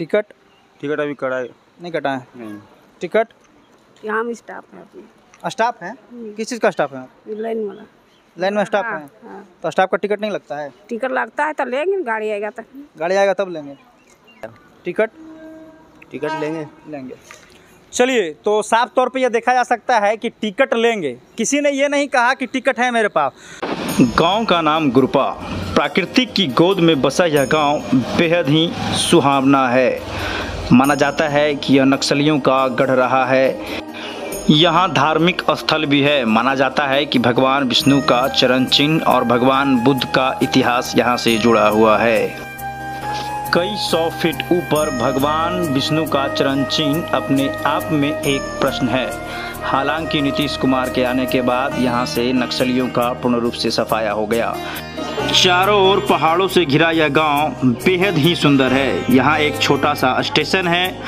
Ticket ticket अभी कटाए नहीं कटा है। नहीं। टिकट यहाँ में स्टाफ है अपने। स्टाफ है? किस चीज़ का स्टाफ है? लाइन वाला। लाइन में स्टाफ हाँ, है? हाँ। तो स्टाफ का टिकट नहीं लगता है? टिकट लगता है तो लेंगे, गाड़ी आएगा तक। गाड़ी आएगा तब लेंगे। टिकट टिकट लेंगे। चलिए, तो साफ तौर पे ये देखा जा सकता है कि टिकट लेंगे। किसी ने ये नहीं कहा कि टिकट है मेरे पास। गांव का नाम गुरपा। प्राकृतिक की गोद में बसा यह गांव बेहद ही सुहावना है। माना जाता है कि यह नक्सलियों का गढ़ रहा है। यहाँ धार्मिक स्थल भी है। माना जाता है कि भगवान विष्णु का चरण चिन्ह और भगवान बुद्ध का इतिहास यहाँ से जुड़ा हुआ है। कई 100 फीट ऊपर भगवान विष्णु का चरण चिन्ह अपने आप में एक प्रश्न है। हालांकि नीतीश कुमार के आने के बाद यहां से नक्सलियों का पूर्ण रूप से सफाया हो गया। चारों ओर पहाड़ों से घिरा यह गांव बेहद ही सुंदर है। यहां एक छोटा सा स्टेशन है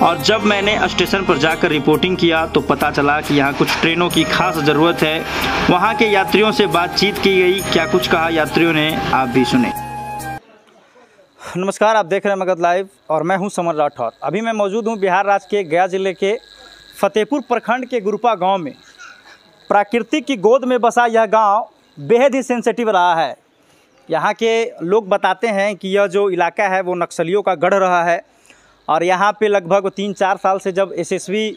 और जब मैंने स्टेशन पर जाकर रिपोर्टिंग किया तो पता चला कि यहां कुछ ट्रेनों की खास ज़रूरत है। वहां के यात्रियों से बातचीत की गई। क्या कुछ कहा यात्रियों ने, आप भी सुने। नमस्कार, आप देख रहे हैं मगध लाइव और मैं हूं समर राठौर। अभी मैं मौजूद हूं बिहार राज्य के गया ज़िले के फतेहपुर प्रखंड के गुरपा गांव में। प्राकृतिक की गोद में बसा यह गांव बेहद ही सेंसिटिव रहा है। यहां के लोग बताते हैं कि यह जो इलाका है वो नक्सलियों का गढ़ रहा है और यहां पे लगभग 3-4 साल से जब एसएसबी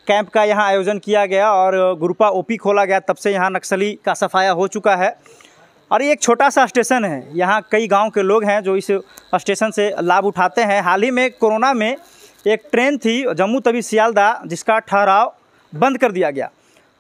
कैंप का यहां आयोजन किया गया और गुरपा ओपी खोला गया, तब से यहाँ नक्सली का सफाया हो चुका है। और ये एक छोटा सा स्टेशन है। यहाँ कई गांव के लोग हैं जो इस स्टेशन से लाभ उठाते हैं। हाल ही में कोरोना में एक ट्रेन थी जम्मू तवी सियालदा, जिसका ठहराव बंद कर दिया गया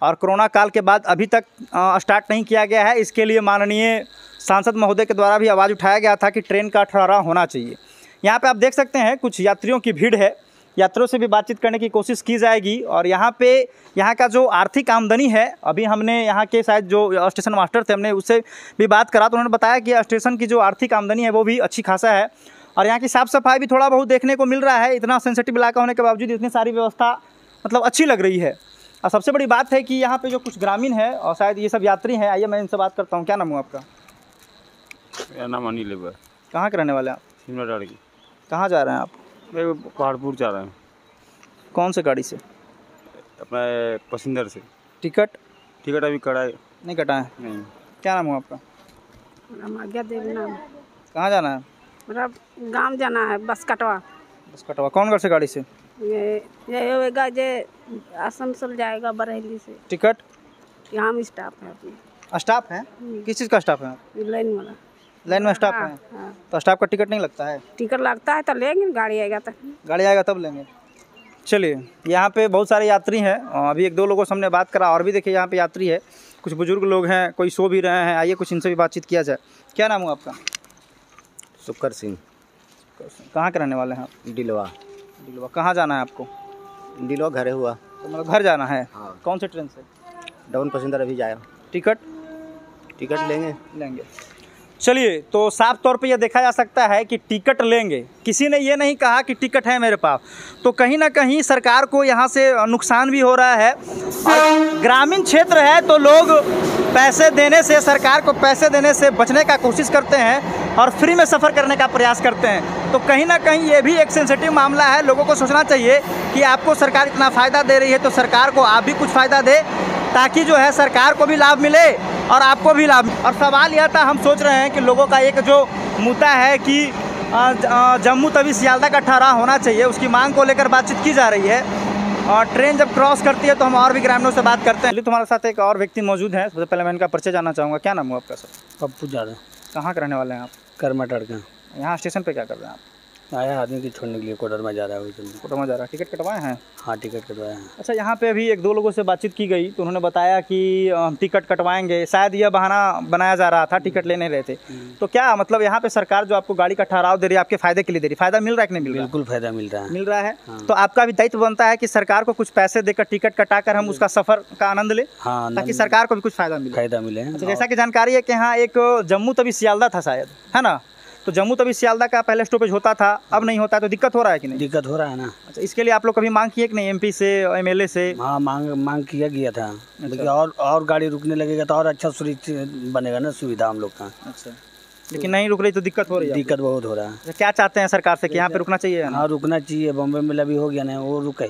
और कोरोना काल के बाद अभी तक स्टार्ट नहीं किया गया है। इसके लिए माननीय सांसद महोदय के द्वारा भी आवाज़ उठाया गया था कि ट्रेन का ठहराव होना चाहिए। यहाँ पे आप देख सकते हैं कुछ यात्रियों की भीड़ है। यात्रियों से भी बातचीत करने की कोशिश की जाएगी। और यहाँ का जो आर्थिक आमदनी है, अभी हमने यहाँ के शायद जो स्टेशन मास्टर थे, हमने उससे भी बात करा तो उन्होंने बताया कि स्टेशन की जो आर्थिक आमदनी है वो भी अच्छी खासा है और यहाँ की साफ़ सफाई भी थोड़ा बहुत देखने को मिल रहा है। इतना सेंसिटिव इलाका होने के बावजूद इतनी सारी व्यवस्था मतलब अच्छी लग रही है। और सबसे बड़ी बात है कि यहाँ पे जो कुछ ग्रामीण है और शायद ये सब यात्री हैं, आइए मैं इनसे बात करता हूँ। क्या नाम हुआ आपका? मेरा नाम अनिल है। कहाँ के रहने वाले हैं आप? शिमला की। कहाँ जा रहे हैं आप? मैं पहाड़पुर जा रहा हूँ। कौन से गाड़ी से? अपना पैसेंजर से। टिकट अभी कटाए नहीं कटा है। नहीं। क्या नाम हुआ आपका? आज्ञा देवी नाम। कहाँ जाना है? मेरा गांव जाना है, बस कटवा। बस कटवा। कौन घर से गाड़ी से? ये होगा जे आसनसोल जाएगा बरेली से। टिकट यहाँ में स्टाफ है अपने। स्टाफ है? किस चीज़ का स्टाफ है? लाइन वाला। लाइन में स्टाफ हाँ, है? हाँ। तो स्टाफ का टिकट नहीं लगता है? टिकट लगता है तो लेंगे, गाड़ी आएगा तक। गाड़ी आएगा तब लेंगे। चलिए, यहाँ पे बहुत सारे यात्री हैं। अभी 1-2 लोगों से हमने बात करा और भी देखिए यहाँ पे यात्री है। कुछ बुजुर्ग लोग हैं, कोई सो भी रहे हैं। आइए कुछ इनसे भी बातचीत किया जाए। क्या नाम हुआ आपका? सुकर सिंह। कहाँ के रहने वाले हैं आप? डिलवा। कहाँ जाना है आपको? डिलवा घरे हुआ। तो मतलब घर जाना है? हाँ। कौन से ट्रेन से? डाउन पैसेंजर अभी जाया। टिकट लेंगे। चलिए, तो साफ तौर पे ये देखा जा सकता है कि टिकट लेंगे। किसी ने ये नहीं कहा कि टिकट है मेरे पास। तो कहीं ना कहीं सरकार को यहाँ से नुकसान भी हो रहा है। और ग्रामीण क्षेत्र है तो लोग पैसे देने से, सरकार को पैसे देने से बचने का कोशिश करते हैं और फ्री में सफ़र करने का प्रयास करते हैं। तो कहीं ना कहीं ये भी एक सेंसिटिव मामला है। लोगों को सोचना चाहिए कि आपको सरकार इतना फ़ायदा दे रही है तो सरकार को आप भी कुछ फ़ायदा दे, ताकि जो है सरकार को भी लाभ मिले और आपको भी लाभ। और सवाल यह था, हम सोच रहे हैं कि लोगों का एक जो मुद्दा है कि जम्मू तवी सियालदा का ठहराव होना चाहिए, उसकी मांग को लेकर बातचीत की जा रही है। और ट्रेन जब क्रॉस करती है तो हम और भी ग्रामीणों से बात करते हैं। तुम्हारे साथ एक और व्यक्ति मौजूद है। सबसे पहले मैं इनका परिचय जानना चाहूँगा। क्या नाम हुआ आपका सर? पप्पू ज़्यादा। कहाँ के रहने वाले हैं आप? करमाटड़ का। यहाँ स्टेशन पे क्या कर रहे हैं आप? आया आदमी की छोड़ने के लिए, कोडर में जा रहा है। कोडर में जा रहा है। टिकट कटवाए हैं? हाँ, टिकट कटवाया है। अच्छा, यहाँ पे अभी 1-2 लोगों से बातचीत की गई तो उन्होंने बताया कि हम टिकट कटवाएंगे। शायद यह बहाना बनाया जा रहा था, टिकट ले नहीं रहे थे। तो क्या मतलब यहाँ पे सरकार जो आपको गाड़ी का ठहराव दे रही है, आपके फायदे के लिए दे रही है? फायदा मिल रहा है कि नहीं मिल रहा है? बिल्कुल फ़ायदा मिल रहा है। मिल रहा है। हाँ। तो आपका भी दायित्व बनता है कि सरकार को कुछ पैसे देकर टिकट कटाकर हम उसका सफ़र का आनंद लें। हाँ, ताकि सरकार को भी कुछ फ़ायदा मिले। अच्छा, जैसा कि जानकारी है कि यहाँ एक जम्मू तवी सियालदा था शायद, है ना? तो जम्मू तवी सियालदा का पहले स्टॉपेज होता था, अब नहीं होता है। तो दिक्कत हो रहा है कि नहीं? दिक्कत हो रहा है ना। अच्छा, इसके लिए आप लोग कभी मांग किए कि नहीं एमपी से, एमएलए से? हाँ, मांग किया गया था। देखिए, और गाड़ी रुकने लगेगा तो और अच्छा सुरक्षित बनेगा ना, सुविधा हम लोग का। अच्छा, लेकिन नहीं रुक रही तो दिक्कत हो रही है। दिक्कत बहुत हो रहा है। तो क्या चाहते हैं सरकार से कि यहाँ पे रुकना चाहिए या नहीं? हाँ रुकना चाहिए। बॉम्बे में अभी हो गया ना, वो रुके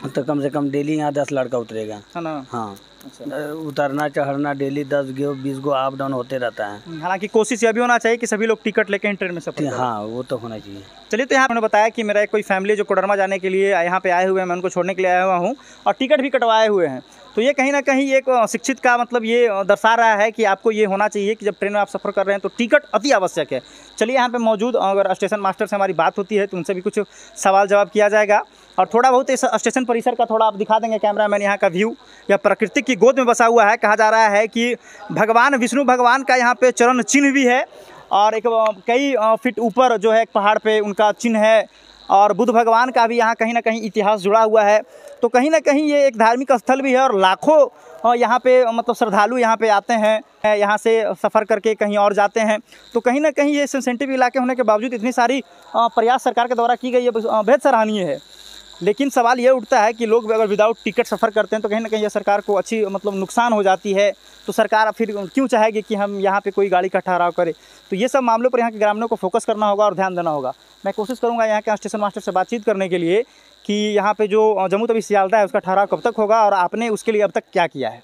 तो कम से कम डेली यहाँ 10 लड़का उतरेगा। है ना? हाँ अच्छा। उतरना चढ़ना डेली 10 गो 20 गो अप डाउन होते रहता है। हालांकि कोशिश यह भी होना चाहिए कि सभी लोग टिकट लेके ट्रेन में सफर करें। हाँ वो तो होना चाहिए। चलिए, तो यहाँ उन्होंने बताया कि मेरा एक कोई फैमिली जो कोडरमा जाने के लिए यहाँ पे आए हुए हैं, मैं उनको छोड़ने के लिए आया हुआ हूँ और टिकट भी कटवाए हुए हैं। तो ये कहीं ना कहीं एक शिक्षित का मतलब ये दर्शा रहा है कि आपको ये होना चाहिए कि जब ट्रेन में आप सफ़र कर रहे हैं तो टिकट अति आवश्यक है। चलिए, यहाँ पे मौजूद अगर स्टेशन मास्टर से हमारी बात होती है तो उनसे भी कुछ सवाल जवाब किया जाएगा और थोड़ा बहुत इस स्टेशन परिसर का थोड़ा आप दिखा देंगे कैमरामैन। यहाँ का व्यू यह प्रकृति की गोद में बसा हुआ है। कहा जा रहा है कि भगवान विष्णु भगवान का यहाँ पे चरण चिन्ह भी है और एक कई फीट ऊपर जो है एक पहाड़ पे उनका चिन्ह है और बुद्ध भगवान का भी यहाँ कहीं ना कहीं इतिहास जुड़ा हुआ है। तो कहीं ना कहीं ये एक धार्मिक स्थल भी है और लाखों यहाँ पे मतलब श्रद्धालु यहाँ पे आते हैं, यहाँ से सफ़र करके कहीं और जाते हैं। तो कहीं ना कहीं ये सेंसिटिव इलाके होने के बावजूद इतनी सारी प्रयास सरकार के द्वारा की गई है, बेहद सराहनीय है। लेकिन सवाल ये उठता है कि लोग अगर विदाउट टिकट सफ़र करते हैं तो कहीं ना कहीं ये सरकार को अच्छी मतलब नुकसान हो जाती है। तो सरकार फिर क्यों चाहेगी कि हम यहाँ पे कोई गाड़ी का ठहराव करें? तो ये सब मामलों पर यहाँ के ग्रामीणों को फोकस करना होगा और ध्यान देना होगा। मैं कोशिश करूँगा यहाँ के स्टेशन मास्टर से बातचीत करने के लिए कि यहाँ पे जो जम्मू तवी सियालदा है उसका ठहराव कब तक होगा और आपने उसके लिए अब तक क्या किया है।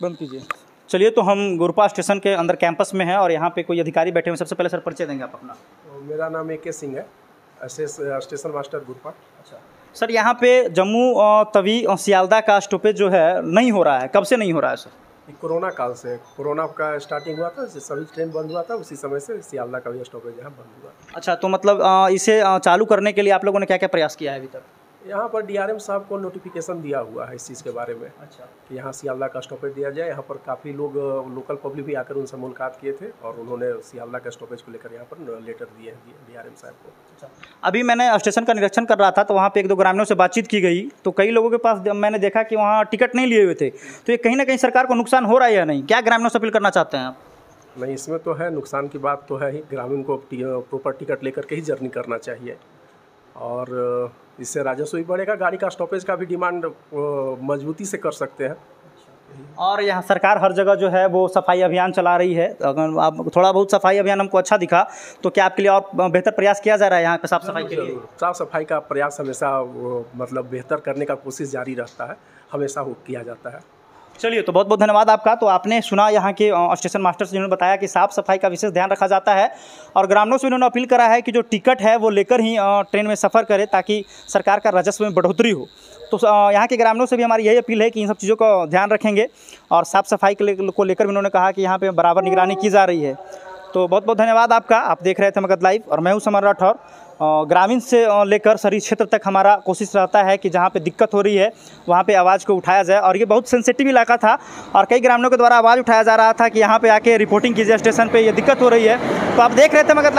बंद कीजिए। चलिए, तो हम गुरपा स्टेशन के अंदर कैंपस में हैं और यहाँ पे कोई अधिकारी बैठे हुए। सबसे पहले सर परिचय देंगे आप अपना? मेरा नाम AK सिंह है, स्टेशन मास्टर गुरपा। अच्छा सर, यहाँ पे जम्मू तवी सियालदा का स्टॉपेज जो है नहीं हो रहा है, कब से नहीं हो रहा है सर? कोरोना काल से, कोरोना का स्टार्टिंग हुआ था, सभी ट्रेन बंद हुआ था, उसी समय से सियालदा का भी स्टॉपेज यहाँ बंद हुआ। अच्छा, तो मतलब इसे चालू करने के लिए आप लोगों ने क्या क्या प्रयास किया है अभी तक? यहाँ पर DRM साहब को नोटिफिकेशन दिया हुआ है इस चीज़ के बारे में। अच्छा। कि यहाँ सियालदा का स्टॉपेज दिया जाए। यहाँ पर काफ़ी लोग लोकल पब्लिक भी आकर उनसे मुलाकात किए थे और उन्होंने सियालदा का स्टॉपेज को लेकर यहाँ पर लेटर दिए हैं DRM साहब को। अच्छा। अभी मैंने स्टेशन का निरीक्षण कर रहा था तो वहाँ पे एक दो ग्रामीणों से बातचीत की गई तो कई लोगों के पास मैंने देखा कि वहाँ टिकट नहीं लिए हुए थे। तो ये कहीं ना कहीं सरकार को नुकसान हो रहा है या नहीं? क्या ग्रामीणों से अपील करना चाहते हैं आप? नहीं, इसमें तो है नुकसान की बात तो है ही। ग्रामीण को प्रॉपर टिकट लेकर के ही जर्नी करना चाहिए और इससे राजस्व भी बढ़ेगा। गाड़ी का स्टॉपेज का भी डिमांड मजबूती से कर सकते हैं। और यहाँ सरकार हर जगह जो है वो सफाई अभियान चला रही है। अगर आप थोड़ा बहुत सफाई अभियान हमको अच्छा दिखा तो क्या आपके लिए और बेहतर प्रयास किया जा रहा है यहाँ पे साफ सफाई के लिए? साफ सफाई का प्रयास हमेशा मतलब बेहतर करने का कोशिश जारी रहता है, हमेशा किया जाता है। चलिए, तो बहुत बहुत धन्यवाद आपका। तो आपने सुना यहाँ के स्टेशन मास्टर से, जिन्होंने बताया कि साफ़ सफाई का विशेष ध्यान रखा जाता है और ग्रामीणों से उन्होंने अपील करा है कि जो टिकट है वो लेकर ही ट्रेन में सफ़र करें ताकि सरकार का राजस्व में बढ़ोतरी हो। तो यहाँ के ग्रामीणों से भी हमारी यही अपील है कि इन सब चीज़ों का ध्यान रखेंगे और साफ़ सफाई को लेकर भी उन्होंने कहा कि यहाँ पर बराबर निगरानी की जा रही है। तो बहुत बहुत धन्यवाद आपका। आप देख रहे थे मगध लाइव और मैं हूँ समर राठौर। ग्रामीण से लेकर शहरी क्षेत्र तक हमारा कोशिश रहता है कि जहाँ पे दिक्कत हो रही है वहाँ पे आवाज़ को उठाया जाए और ये बहुत सेंसिटिव इलाका था और कई ग्रामीणों के द्वारा आवाज़ उठाया जा रहा था कि यहाँ पे आके रिपोर्टिंग कीजिए, स्टेशन पे ये दिक्कत हो रही है। तो आप देख रहे थे मगध